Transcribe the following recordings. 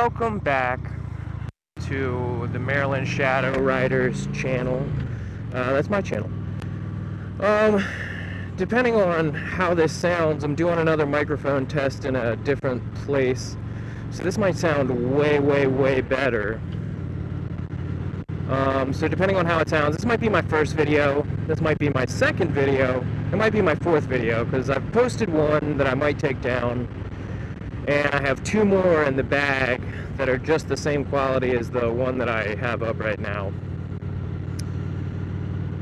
welcome back to the Maryland Shadow Riders channel. That's my channel. Depending on how this sounds, I'm doing another microphone test in a different place, so this might sound way better. So depending on how it sounds, this might be my first video, this might be my second video, it might be my fourth video, because I've posted one that I might take down, and I have two more in the bag that are just the same quality as the one that I have up right now.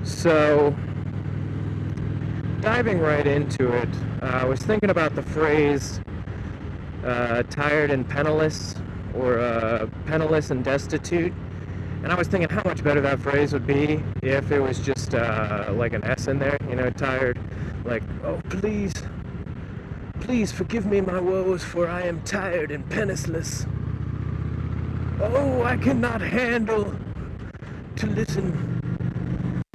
So, diving right into it, I was thinking about the phrase tired and penniless, or penniless and destitute, and I was thinking how much better that phrase would be if it was just like an S in there, you know, tired, like, oh please forgive me my woes, for I am tired and penniless. Oh, I cannot handle to listen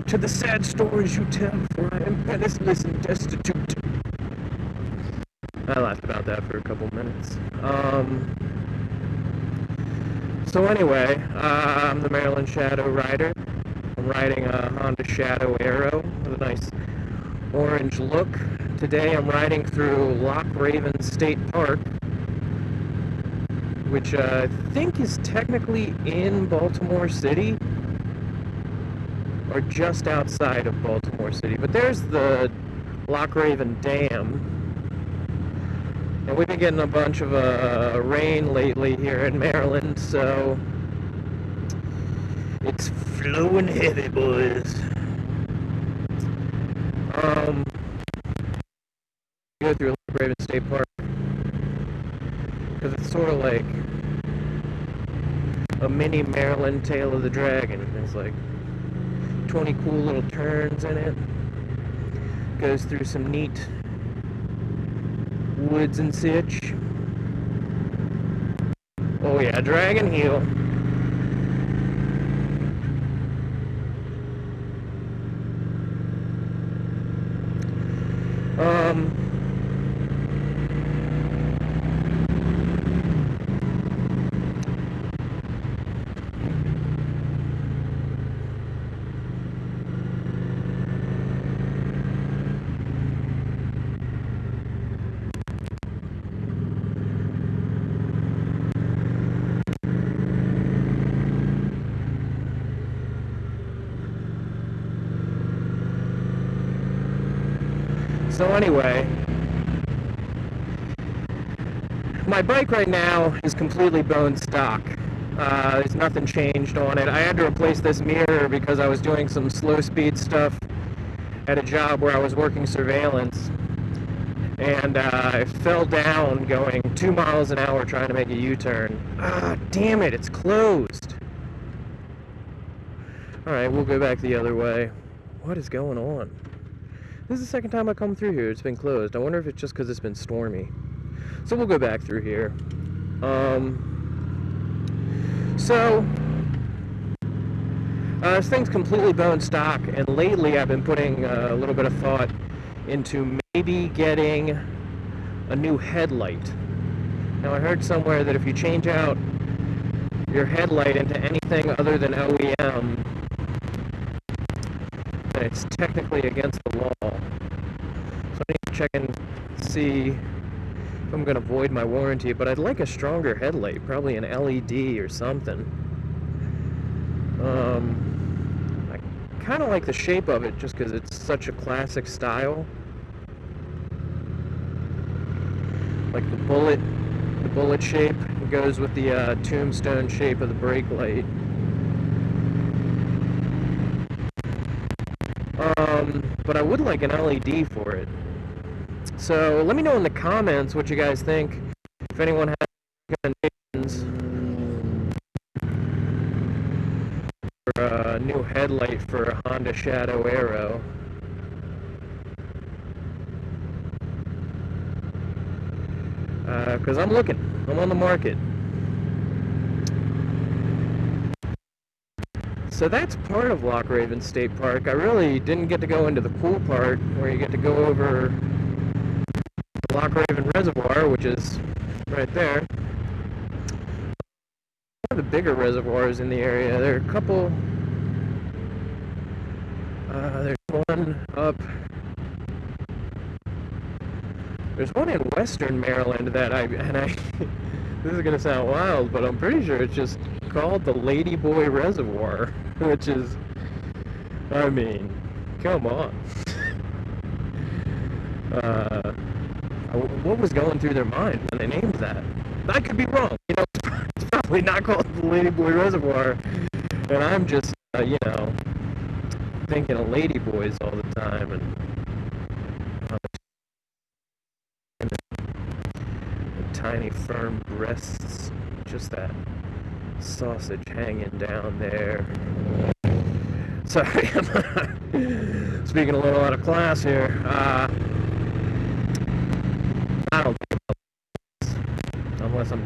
to the sad stories you tell, for I am penniless and destitute. I laughed about that for a couple minutes. So anyway, I'm the Maryland Shadow Rider. I'm riding a Honda Shadow Aero with a nice orange look. Today I'm riding through Loch Raven State Park, which I think is technically in Baltimore City, or just outside of Baltimore City. But there's the Loch Raven Dam. And we've been getting a bunch of rain lately here in Maryland, so it's flowing heavy, boys. Go through Loch Raven State Park because it's sort of like a mini Maryland Tale of the Dragon. There's like 20 cool little turns in it. Goes through some neat woods and such. Oh yeah, Dragon Heel. So anyway, my bike right now is completely bone stock. There's nothing changed on it. I had to replace this mirror because I was doing some slow speed stuff at a job where I was working surveillance, and I fell down going 2 miles an hour trying to make a U-turn. Ah, damn it, it's closed. Alright, we'll go back the other way. What is going on? This is the second time I come through here. It's been closed. I wonder if it's just because it's been stormy. So we'll go back through here. This thing's completely bone stock, and lately I've been putting a little bit of thought into maybe getting a new headlight. Now I heard somewhere that if you change out your headlight into anything other than OEM, it's technically against the law. So I need to check and see if I'm going to void my warranty, but I'd like a stronger headlight, probably an LED or something. I kind of like the shape of it just because it's such a classic style. Like the bullet shape goes with the tombstone shape of the brake light. But I would like an LED for it. So let me know in the comments what you guys think. If anyone has recommendations for a new headlight for a Honda Shadow Aero. Because I'm looking. I'm on the market. So that's part of Loch Raven State Park. I really didn't get to go into the cool part where you get to go over the Loch Raven Reservoir, which is right there. bigger reservoirs in the area. There are a couple. There's one up. There's one in Western Maryland that this is gonna sound wild, but I'm pretty sure it's just called the Lady Boy Reservoir, which is, I mean, come on. What was going through their mind when they named that? I could be wrong. You know, it's probably not called the Lady Boy Reservoir, and I'm just, thinking of lady boys all the time, and tiny firm breasts, just that sausage hanging down there. Sorry, I'm speaking a little out of class here. I don't think about this unless I'm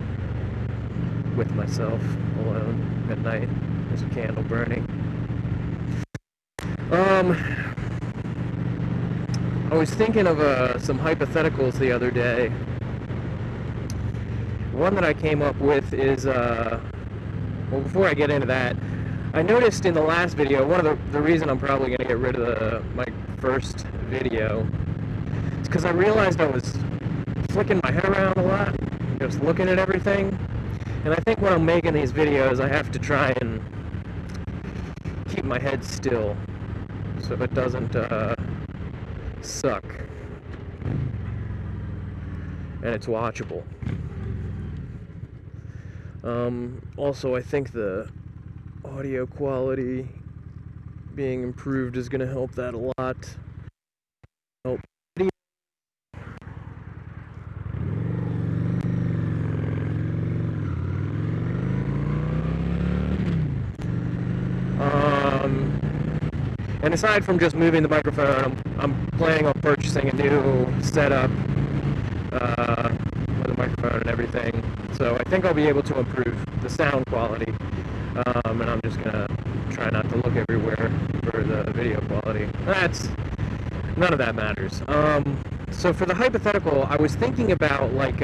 with myself alone at night. There's a candle burning. I was thinking of some hypotheticals the other day. One that I came up with is, well, before I get into that, I noticed in the last video, one of the reason I'm probably going to get rid of my first video is because I realized I was flicking my head around a lot, just looking at everything, and I think when I'm making these videos, I have to try and keep my head still so it doesn't suck, and it's watchable. Also, I think the audio quality being improved is going to help that a lot. And aside from just moving the microphone, I'm planning on purchasing a new setup with a microphone and everything. So I think I'll be able to improve the sound quality. And I'm just gonna try not to look everywhere for the video quality. None of that matters. So for the hypothetical, I was thinking about, like,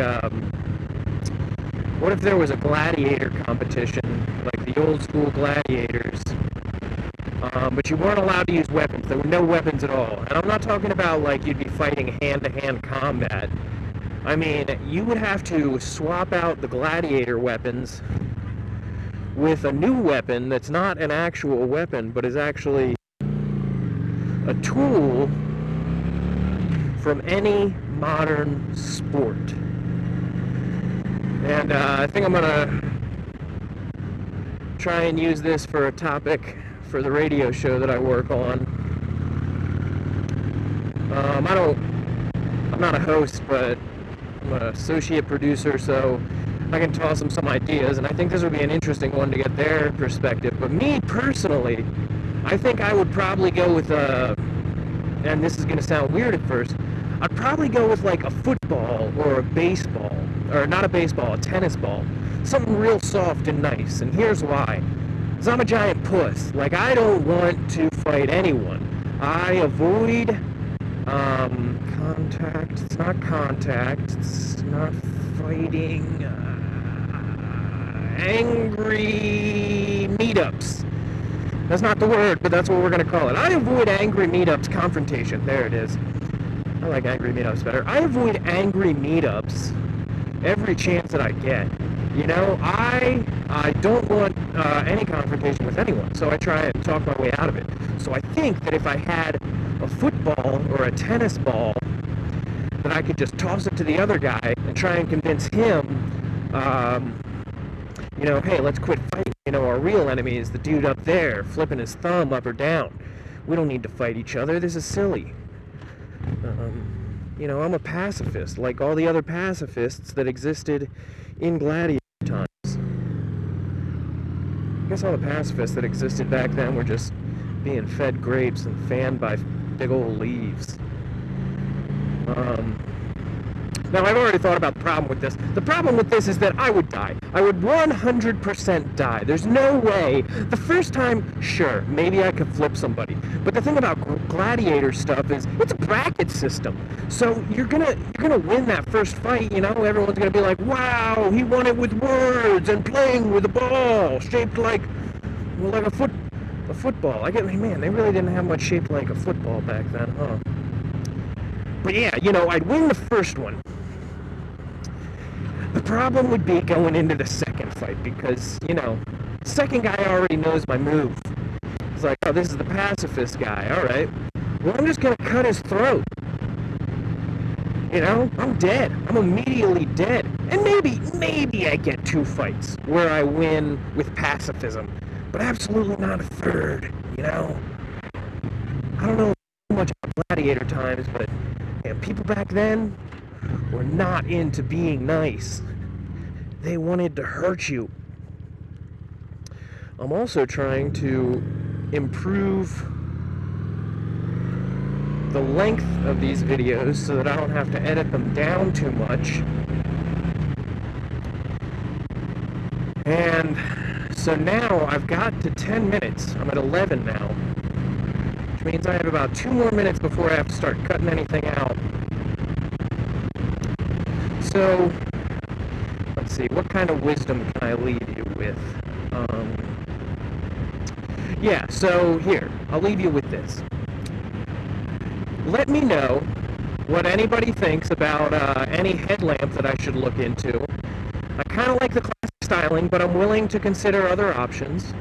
what if there was a gladiator competition, like the old school gladiators, but you weren't allowed to use weapons. There were no weapons at all. And I'm not talking about, like, you'd be fighting hand-to-hand combat. I mean, you would have to swap out the gladiator weapons with a new weapon that's not an actual weapon, but is actually a tool from any modern sport. And I think I'm gonna try and use this for a topic for the radio show that I work on. I'm not a host, but I'm an associate producer, so I can toss them some ideas, and I think this would be an interesting one to get their perspective. But me, personally, I think I would probably go with and this is going to sound weird at first, I'd probably go with, like, a football or a baseball, or not a baseball, a tennis ball. Something real soft and nice, and here's why. Because I'm a giant puss. Like, I don't want to fight anyone. I avoid contact. It's not contact. It's not fighting. Angry meetups. That's not the word, but that's what we're going to call it. I avoid angry meetups. Confrontation. There it is. I like angry meetups better. I avoid angry meetups every chance that I get. You know, I don't want any confrontation with anyone, so I try and talk my way out of it. So I think that if I had a football or a tennis ball, that I could just toss it to the other guy and try and convince him, hey, let's quit fighting. You know, our real enemy is the dude up there, flipping his thumb up or down. We don't need to fight each other. This is silly. I'm a pacifist, like all the other pacifists that existed in Gladiator times. I guess all the pacifists that existed back then were just being fed grapes and fanned by big old leaves. Now, I've already thought about the problem with this. The problem with this is that I would die. I would 100% die. There's no way. The first time, sure, maybe I could flip somebody. But the thing about Gladiator stuff is it's a bracket system. So you're gonna win that first fight, you know? Everyone's gonna be like, wow, he won it with words and playing with a ball shaped like, well, like a football. Man, they really didn't have much shaped like a football back then, huh? But yeah, you know, I'd win the first one. The problem would be going into the second fight because, you know, the second guy already knows my move. He's like, oh, this is the pacifist guy. All right. Well, I'm just going to cut his throat. You know, I'm dead. I'm immediately dead. And maybe I get 2 fights where I win with pacifism. But absolutely not a third, you know? I don't know much about Gladiator times, but man, people back then were not into being nice. They wanted to hurt you. I'm also trying to improve the length of these videos so that I don't have to edit them down too much. And so now I've got to 10 minutes. I'm at 11 now. Which means I have about 2 more minutes before I have to start cutting anything out. So, let's see, what kind of wisdom can I leave you with? Yeah, so here, I'll leave you with this. Let me know what anybody thinks about any headlamp that I should look into. I kind of like the classic styling, but I'm willing to consider other options.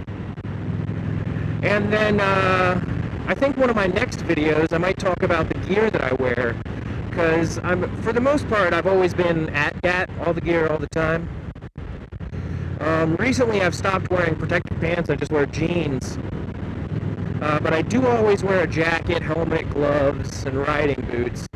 And then, I think one of my next videos, I might talk about the gear that I wear. Because for the most part, I've always been at all the gear all the time. Recently, I've stopped wearing protective pants. I just wear jeans. But I do always wear a jacket, helmet, gloves, and riding boots.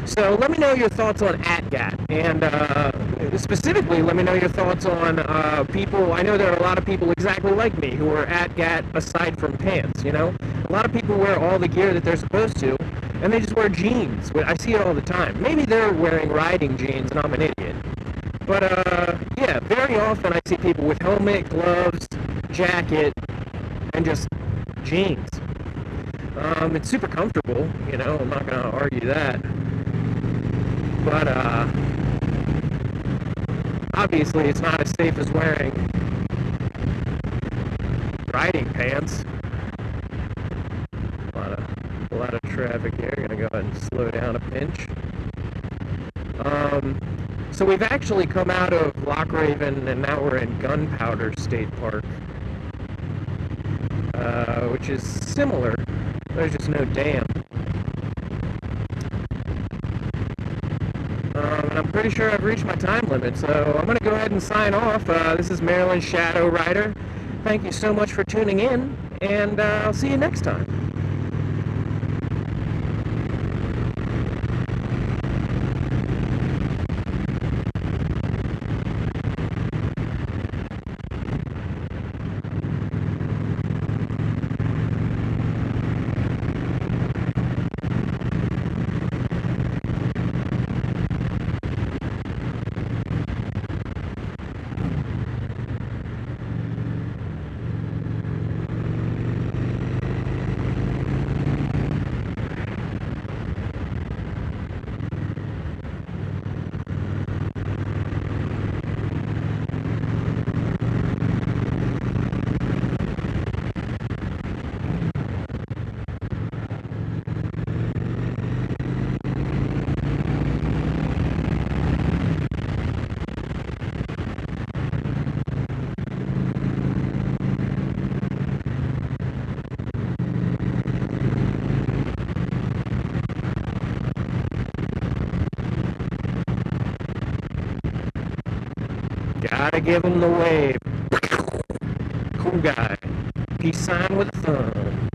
So let me know your thoughts on ATGAT, and specifically let me know your thoughts on people. I know there are a lot of people exactly like me who are ATGAT aside from pants, you know? A lot of people wear all the gear that they're supposed to, and they just wear jeans. I see it all the time. Maybe they're wearing riding jeans and I'm an idiot. But yeah, very often I see people with helmet, gloves, jacket, and just jeans. It's super comfortable, you know, I'm not going to argue that. But, obviously it's not as safe as wearing riding pants. A lot of traffic here. Gonna go ahead and slow down a pinch. So we've actually come out of Lochraven and now we're in Gunpowder State Park, which is similar. There's just no dam. And I'm pretty sure I've reached my time limit, so I'm going to go ahead and sign off. This is Maryland Shadow Rider. Thank you so much for tuning in, and I'll see you next time. Gotta give him the wave. Cool guy. Peace sign with a thumb.